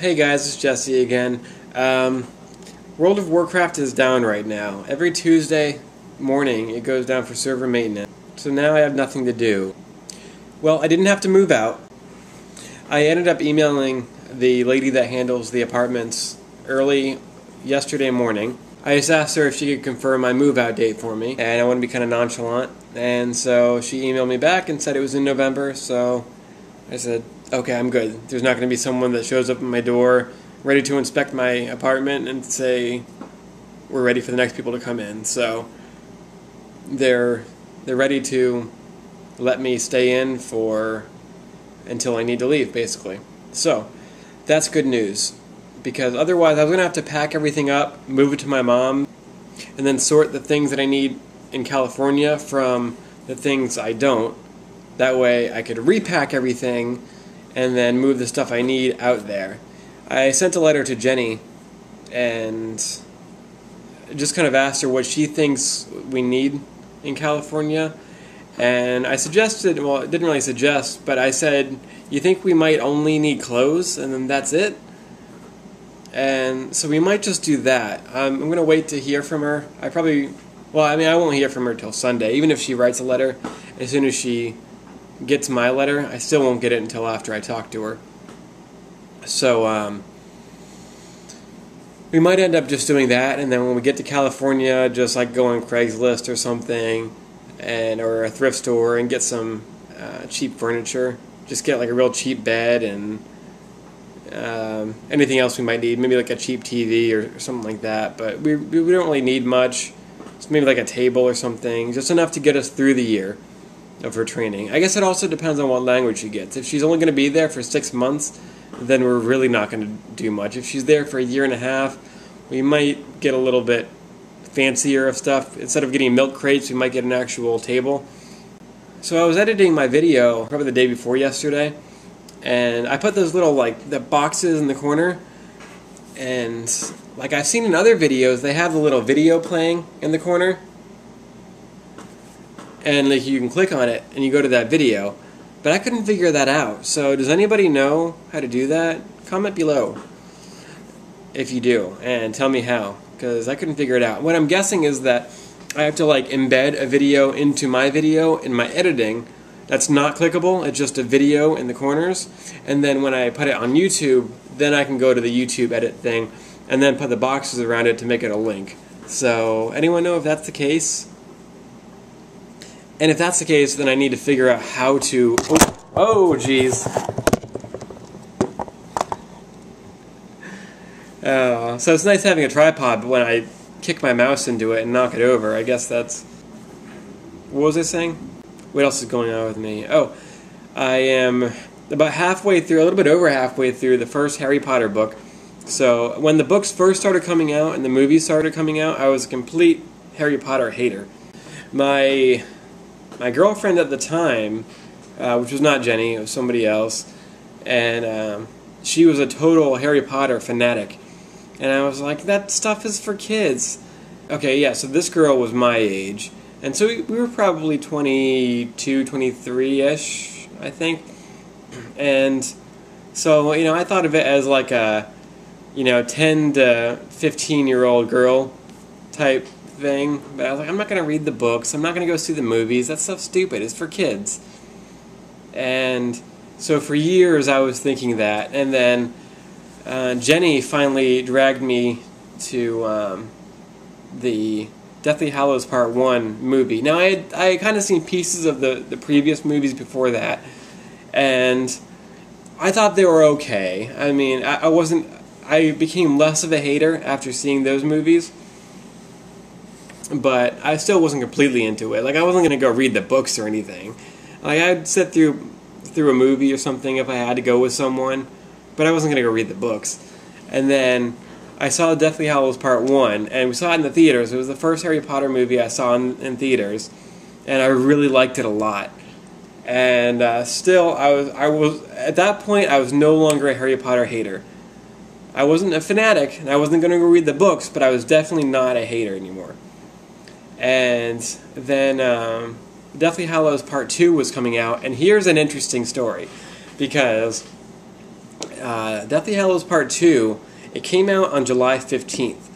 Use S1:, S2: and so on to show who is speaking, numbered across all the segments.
S1: Hey guys, it's Jesse again. World of Warcraft is down right now. Every Tuesday morning it goes down for server maintenance. So now I have nothing to do. Well, I didn't have to move out. I ended up emailing the lady that handles the apartments early yesterday morning. I just asked her if she could confirm my move-out date for me, and I want to be kind of nonchalant. And so she emailed me back and said it was in November, so I said, okay, I'm good. There's not going to be someone that shows up at my door ready to inspect my apartment and say, we're ready for the next people to come in. So they're ready to let me stay in until I need to leave, basically. So that's good news, because otherwise I was going to have to pack everything up, move it to my mom, and then sort the things that I need in California from the things I don't. That way I could repack everything and then move the stuff I need out there. I sent a letter to Jenny and just kind of asked her what she thinks we need in California. And I suggested, well, it didn't really suggest, but I said, you think we might only need clothes and then that's it? And so we might just do that. I'm going to wait to hear from her. I won't hear from her till Sunday. Even if she writes a letter, as soon as she gets my letter, I still won't get it until after I talk to her. So we might end up just doing that, and then when we get to California, just like go on Craigslist or something, or a thrift store, and get some cheap furniture. Just get like a real cheap bed and anything else we might need. Maybe like a cheap TV or something like that. But we don't really need much. So maybe like a table or something, just enough to get us through the year of her training. I guess it also depends on what language she gets. If she's only going to be there for 6 months, then we're really not going to do much. If she's there for a year and a half, we might get a little bit fancier of stuff. Instead of getting milk crates, we might get an actual table. So I was editing my video probably the day before yesterday, and I put those little the boxes in the corner, and like I've seen in other videos, they have the little video playing in the corner, and like you can click on it and you go to that video. But I couldn't figure that out. So does anybody know how to do that? Comment below if you do, and tell me how, because I couldn't figure it out. What I'm guessing is that I have to embed a video into my video in my editing. That's not clickable. It's just a video in the corners. And then when I put it on YouTube, then I can go to the YouTube edit thing and then put the boxes around it to make it a link. So anyone know if that's the case? And if that's the case, then I need to figure out how to... Oh, jeez. So it's nice having a tripod, but when I kick my mouse into it and knock it over, I guess that's... What was I saying? What else is going on with me? Oh, I am about halfway through, a little bit over halfway through the first Harry Potter book. So when the books first started coming out and the movies started coming out, I was a complete Harry Potter hater. My girlfriend at the time, which was not Jenny, it was somebody else, and she was a total Harry Potter fanatic. And I was like, that stuff is for kids. Okay, yeah, so this girl was my age. And so we were probably 22, 23-ish, I think. And so, I thought of it as like a, 10 to 15-year-old girl type thing. But I was like, I'm not going to read the books. I'm not going to go see the movies. That stuff's stupid. It's for kids. And so for years I was thinking that. And then Jenny finally dragged me to the Deathly Hallows Part 1 movie. Now, I had kind of seen pieces of the previous movies before that, and I thought they were okay. I mean, I became less of a hater after seeing those movies, but I still wasn't completely into it. Like, I wasn't going to go read the books or anything. Like, I'd sit through a movie or something if I had to go with someone, but I wasn't going to go read the books. And then I saw Deathly Hallows Part 1, and we saw it in the theaters. It was the first Harry Potter movie I saw in theaters, and I really liked it a lot. And still, I was at that point, I was no longer a Harry Potter hater. I wasn't a fanatic, and I wasn't going to go read the books, but I was definitely not a hater anymore. And then Deathly Hallows Part 2 was coming out, and here's an interesting story, because Deathly Hallows Part 2, it came out on July 15th.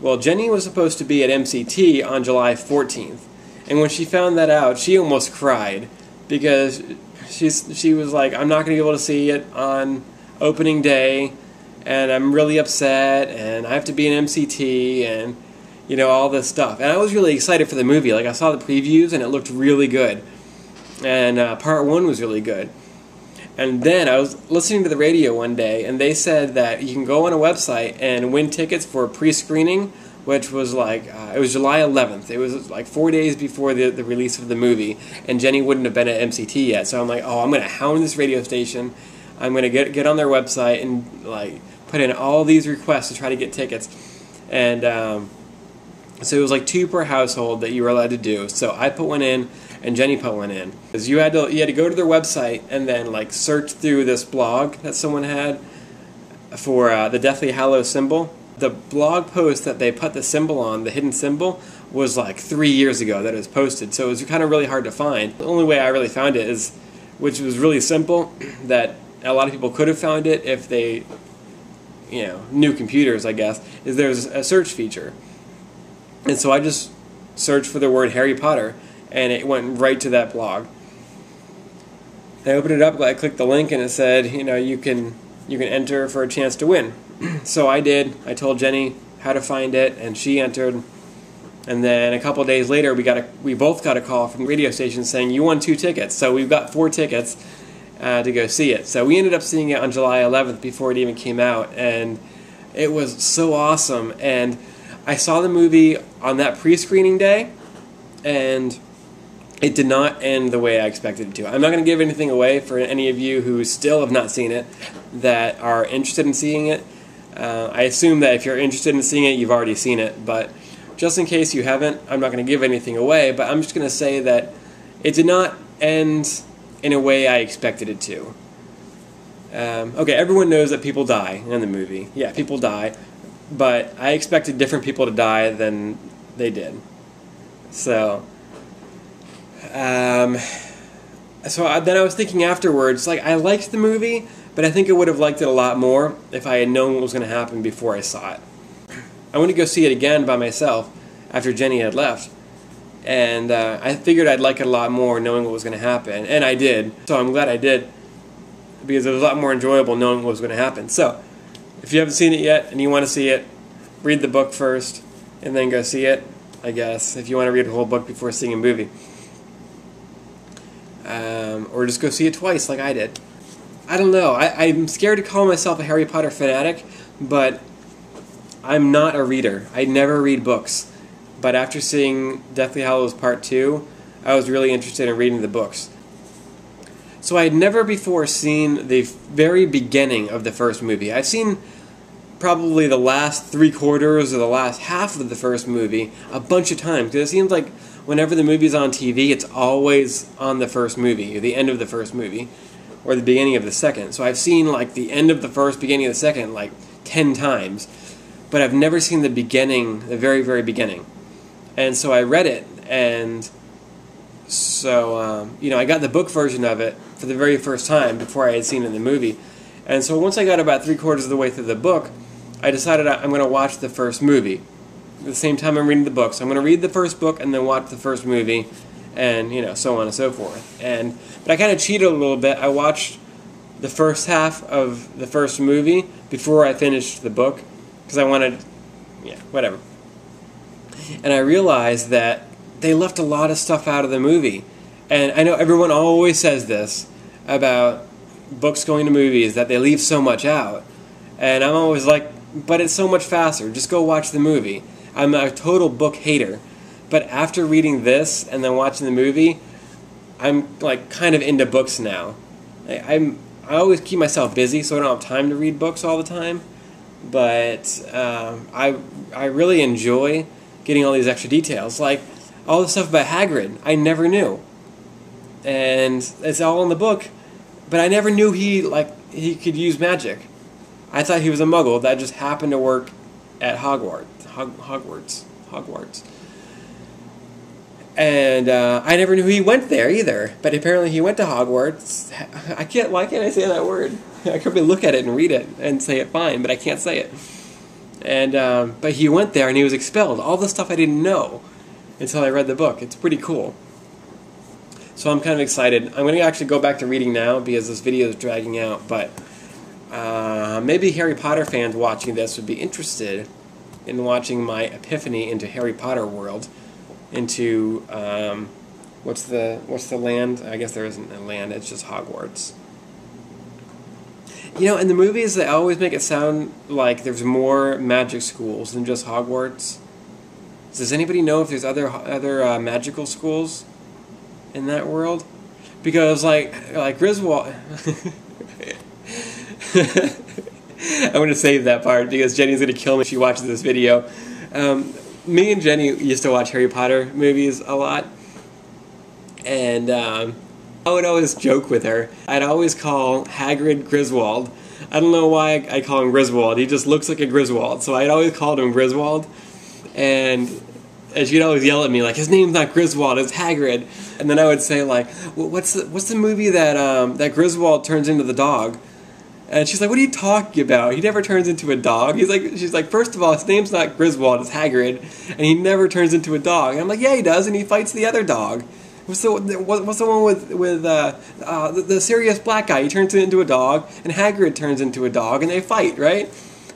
S1: Well, Jenny was supposed to be at MCT on July 14th. And when she found that out, she almost cried. Because she was like, I'm not going to be able to see it on opening day. And I'm really upset. And I have to be in MCT. And, you know, all this stuff. And I was really excited for the movie. Like, I saw the previews and it looked really good. And Part 1 was really good. And then I was listening to the radio one day, and they said that you can go on a website and win tickets for a pre-screening, which was like, it was July 11th. It was like 4 days before the release of the movie, and Jenny wouldn't have been at MCT yet. So I'm like, oh, I'm going to hound this radio station. I'm going to get on their website and like put in all these requests to try to get tickets. And so it was like 2 per household that you were allowed to do. So I put one in, and Jenny put one in. Because you had to go to their website and then like search through this blog that someone had for the Deathly Hallows symbol. The blog post that they put the symbol on, the hidden symbol, was like 3 years ago that it was posted. So it was kind of really hard to find. The only way I really found it is, which was really simple, that a lot of people could have found it if they, you know, knew computers, I guess, is there's a search feature. And so I just searched for the word Harry Potter, and it went right to that blog. I opened it up, I clicked the link, and it said, you know, you can enter for a chance to win. So I did. I told Jenny how to find it, and she entered. And then a couple of days later, we both got a call from the radio station saying you won 2 tickets. So we've got 4 tickets to go see it. So we ended up seeing it on July 11th before it even came out, and it was so awesome. And I saw the movie on that pre-screening day, and it did not end the way I expected it to. I'm not going to give anything away for any of you who still have not seen it that are interested in seeing it. I assume that if you're interested in seeing it, you've already seen it, but just in case you haven't, I'm not going to give anything away, but I'm just going to say that it did not end in a way I expected it to. Okay, everyone knows that people die in the movie. Yeah, people die, but I expected different people to die than they did. So then I was thinking afterwards, like, I liked the movie, but I think I would have liked it a lot more if I had known what was going to happen before I saw it. I went to go see it again by myself after Jenny had left, and I figured I'd like it a lot more knowing what was going to happen, and I did. So I'm glad I did, because it was a lot more enjoyable knowing what was going to happen. So if you haven't seen it yet and you want to see it, read the book first and then go see it, I guess, if you want to read the whole book before seeing a movie. Or just go see it twice like I did. I don't know. I'm scared to call myself a Harry Potter fanatic, but I'm not a reader. I never read books. But after seeing Deathly Hallows Part 2, I was really interested in reading the books. So I had never before seen the very beginning of the first movie. I've seen probably the last 3/4 or the last half of the first movie a bunch of times, because it seems like whenever the movie's on TV, it's always on the first movie, or the end of the first movie, or the beginning of the second. So I've seen like the end of the first, beginning of the second, like 10 times, but I've never seen the beginning, the very, very beginning. And so I read it, and so, you know, I got the book version of it for the very first time before I had seen it in the movie. And so once I got about 3/4 of the way through the book, I decided I'm going to watch the first movie. At the same time I'm reading the book. So I'm going to read the first book and then watch the first movie, and, you know, so on and so forth. But I kind of cheated a little bit. I watched the first half of the first movie before I finished the book, because I wanted, yeah, whatever. And I realized that they left a lot of stuff out of the movie. And I know everyone always says this about books going to movies, that they leave so much out. And I'm always like, but it's so much faster. Just go watch the movie. I'm a total book hater. But after reading this and then watching the movie, I'm like kind of into books now. I always keep myself busy, so I don't have time to read books all the time. But I really enjoy getting all these extra details. Like all the stuff about Hagrid, I never knew. And it's all in the book, but I never knew he could use magic. I thought he was a muggle that just happened to work at Hogwarts. And I never knew he went there either. But apparently he went to Hogwarts. Why can't I say that word? I could probably look at it and read it and say it fine, but I can't say it. And but he went there and he was expelled. All the stuff I didn't know until I read the book. It's pretty cool. So I'm kind of excited. I'm going to actually go back to reading now because this video is dragging out. But maybe Harry Potter fans watching this would be interested in watching my epiphany into Harry Potter world, into what's the land? I guess there isn't a land. It's just Hogwarts. You know, in the movies, they always make it sound like there's more magic schools than just Hogwarts. Does anybody know if there's other magical schools in that world? Because like Griswold, I'm going to save that part because Jenny's going to kill me if she watches this video. Me and Jenny used to watch Harry Potter movies a lot, and I would always joke with her. I'd always call Hagrid Griswold. I don't know why I call him Griswold. He just looks like a Griswold, so I'd always called him Griswold. And she'd always yell at me like, his name's not Griswold, it's Hagrid. And then I would say like, well, what's the movie that that Griswold turns into the dog? And she's like, what are you talking about? He never turns into a dog. She's like, first of all, his name's not Griswold, it's Hagrid, and he never turns into a dog. And I'm like, yeah, he does, and he fights the other dog. What's the one with the serious black guy? He turns into a dog, and Hagrid turns into a dog, and they fight, right?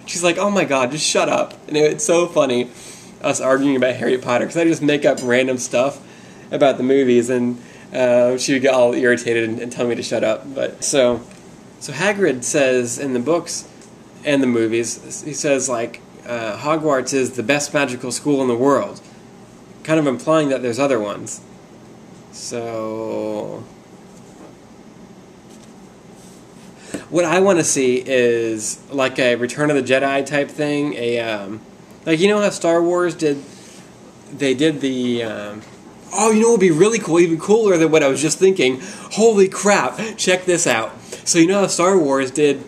S1: She's like, oh my god, just shut up. And it's so funny, us arguing about Harry Potter, because I just make up random stuff about the movies, and she would get all irritated and tell me to shut up. But so Hagrid says in the books and the movies, he says like, Hogwarts is the best magical school in the world, kind of implying that there's other ones. So what I want to see is like a Return of the Jedi type thing. Like, you know how Star Wars did? They did the. Oh, you know what would be really cool, even cooler than what I was just thinking. Holy crap! Check this out. So you know how Star Wars did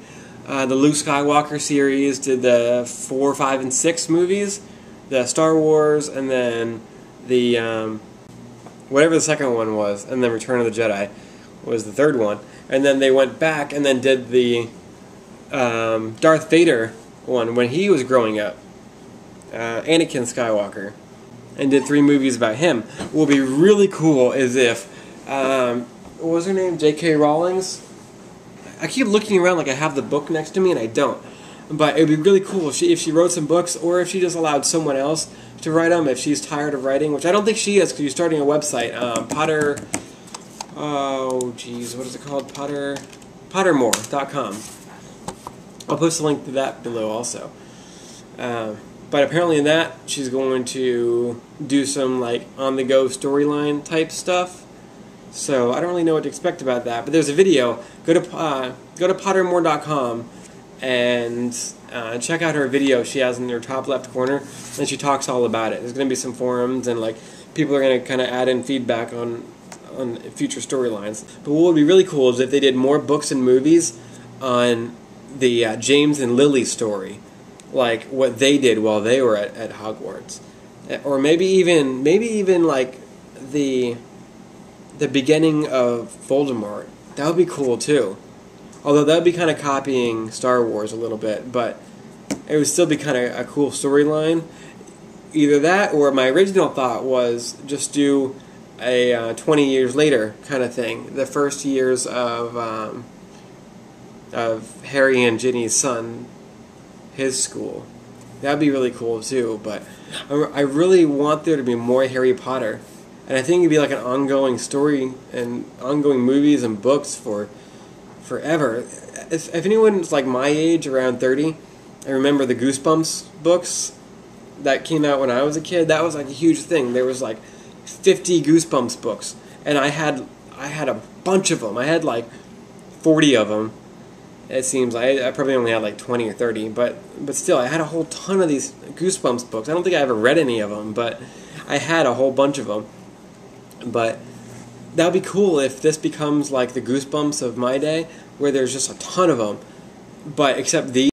S1: the Luke Skywalker series, did the 4, 5, and 6 movies, the Star Wars, and then the whatever the second one was, and then Return of the Jedi was the third one. And then they went back and then did the Darth Vader one when he was growing up, Anakin Skywalker, and did 3 movies about him. What would be really cool is if, what was her name, J.K. Rowling's? I keep looking around like I have the book next to me and I don't. But it would be really cool if she wrote some books, or if she just allowed someone else to write them if she's tired of writing, which I don't think she is, because she's starting a website, Potter, oh geez, what is it called, Pottermore.com. I'll post a link to that below also. But apparently in that, she's going to do some like on-the-go storyline type stuff. So I don't really know what to expect about that, but there's a video. Go to Pottermore.com and check out her video she has in her top left corner, and she talks all about it. There's going to be some forums, and like people are going to kind of add in feedback on future storylines. But what would be really cool is if they did more books and movies on the James and Lily story, like what they did while they were at Hogwarts, or maybe even like the beginning of Voldemort. That would be cool too. Although that would be kind of copying Star Wars a little bit, but it would still be kind of a cool storyline. Either that, or my original thought was just do a 20 years later kind of thing. The first years of Harry and Ginny's son, his school. That would be really cool too, but I really want there to be more Harry Potter. And I think it'd be like an ongoing story and ongoing movies and books for forever. If anyone's like my age, around 30, I remember the Goosebumps books that came out when I was a kid. That was like a huge thing. There was like 50 Goosebumps books, and I had a bunch of them. I had like 40 of them. It seems I probably only had like 20 or 30, but still, I had a whole ton of these Goosebumps books. I don't think I ever read any of them, but I had a whole bunch of them. But that would be cool if this becomes like the Goosebumps of my day, where there's just a ton of them, but except these.